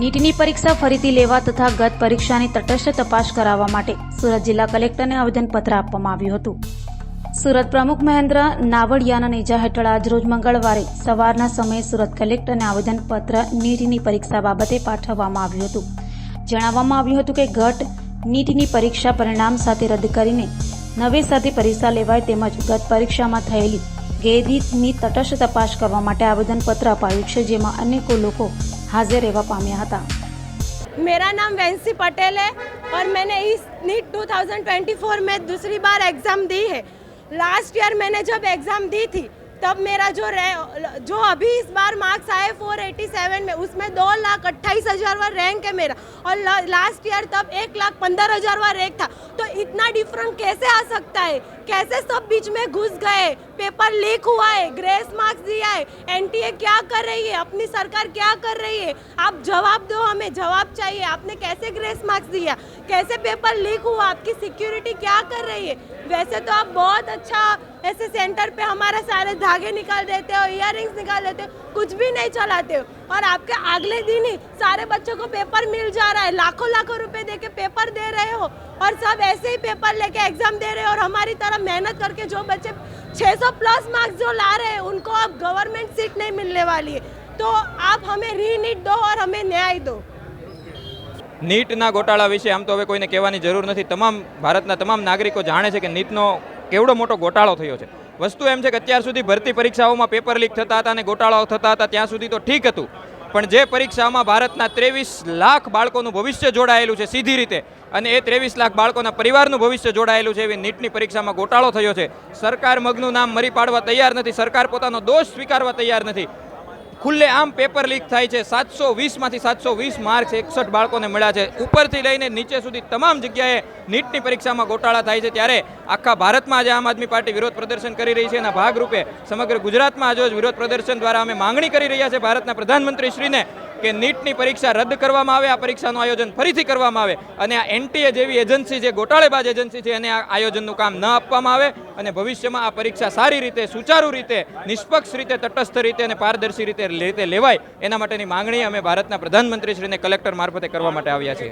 નીટની પરીક્ષા ફરીથી લેવા તથા ગત પરીક્ષાની તટસ્થ તપાસ કરાવવા માટે સુરત જિલ્લા કલેક્ટરને આવેદનપત્ર આપવામાં આવ્યું હતું. સુરત પ્રમુખ મહેન્દ્ર નાવડિયાના નેજા હેઠળ આજરોજ મંગળવારે સવારના સમયે સુરત કલેક્ટરને આવેદનપત્ર નીટની પરીક્ષા બાબતે પાઠવવામાં આવ્યું હતું. જણાવવામાં આવ્યું હતું કે ગત નીટની પરીક્ષા પરિણામ સાથે રદ કરીને નવેસરથી પરીક્ષા લેવાય તેમજ ગત પરીક્ષામાં થયેલી ગેરરીતની તટસ્થ તપાસ કરવા માટે આવેદનપત્ર અપાયું છે, જેમાં અનેકો લોકો हाजिर રહેવા પામ્યા હતા. मेरा नाम वैंसी पटेल है और मैंने इस नीट 2024 में दूसरी बार एग्ज़ाम दी है. लास्ट ईयर मैंने जब एग्ज़ाम दी थी तब मेरा जो अभी इस बार मार्क्स आए 487 में, उसमें 2,28,000 रैंक है मेरा और लास्ट ईयर तब 1,15,000 रैंक था. तो इतना डिफरेंट कैसे आ सकता है? कैसे सब बीच में घुस गए? पेपर लीक हुआ है, ग्रेस मार्क्स दिया है, एनटीए क्या कर रही है, अपनी सरकार क्या कर रही है? आप जवाब दो, हमें जवाब चाहिए. आपने कैसे ग्रेस मार्क्स दिया, कैसे पेपर लीक हुआ, आपकी सिक्योरिटी क्या कर रही है? वैसे तो आप बहुत अच्छा ऐसे सेंटर पे हमारा सारे धागे निकाल देते हो, ईयरिंग्स निकाल देते हो, कुछ भी नहीं चलाते हो और आपके अगले दिन ही सारे बच्चों को पेपर मिल जा रहा है. लाखों रुपए दे के पेपर दे रहे हो और सब ऐसे ही पेपर लेके एग्जाम दे रहे हो और हमारी तरह मेहनत करके जो बच्चे 600 प्लस मार्क्स जो ला रहे हैं उनको अब गवर्नमेंट सीट नहीं मिलने वाली है. तो आप हमें रीनीट दो और हमें न्याय दो. નીટના ગોટાળા વિશે આમ તો હવે કોઈને કહેવાની જરૂર નથી. ભારતના તમામ નાગરિકો જાણે છે કે નીટનો કેવડો મોટો ગોટાળો થયો છે. વસ્તુ એમ છે કે અત્યાર સુધી ભરતી પરીક્ષાઓમાં પેપર લીક થતા હતા અને ગોટાળાઓ થતા હતા ત્યાં સુધી તો ઠીક હતું, પણ જે પરીક્ષામાં ભારતના 23 લાખ બાળકોનું ભવિષ્ય જોડાયેલું છે સીધી રીતે, અને એ 23 લાખ બાળકોના પરિવારનું ભવિષ્ય જોડાયેલું છે, એવી નીટની પરીક્ષામાં ગોટાળો થયો છે. સરકાર મગનું નામ મરી પાડવા તૈયાર નથી, સરકાર પોતાનો દોષ સ્વીકારવા તૈયાર નથી. ખુલ્લે આમ પેપર લીક થાય છે. 720માંથી 720 માર્ક્સ 61 બાળકોને મળ્યા છે. ઉપરથી લઈને નીચે સુધી તમામ જગ્યાએ નીટની પરીક્ષામાં ગોટાળા થાય છે. ત્યારે આખા ભારતમાં આજે આમ આદમી પાર્ટી વિરોધ પ્રદર્શન કરી રહી છે. એના ભાગરૂપે સમગ્ર ગુજરાતમાં આજે વિરોધ પ્રદર્શન દ્વારા અમે માંગણી કરી રહ્યા છે ભારતના પ્રધાનમંત્રીશ્રીને કે નીટની પરીક્ષા રદ કરવામાં આવે, આ પરીક્ષાનું આયોજન ફરીથી કરવામાં આવે અને આ એનટીએ જેવી એજન્સી, જે ગોટાળેબાજ એજન્સી છે, એને આ આયોજનનું કામ ન આપવામાં આવે અને ભવિષ્યમાં આ પરીક્ષા સારી રીતે, સુચારુ રીતે, નિષ્પક્ષ રીતે, તટસ્થ રીતે અને પારદર્શી રીતે લેવાય, એના માટેની માંગણી અમે ભારતના પ્રધાનમંત્રીશ્રીને કલેક્ટર મારફતે કરવા માટે આવ્યા છીએ.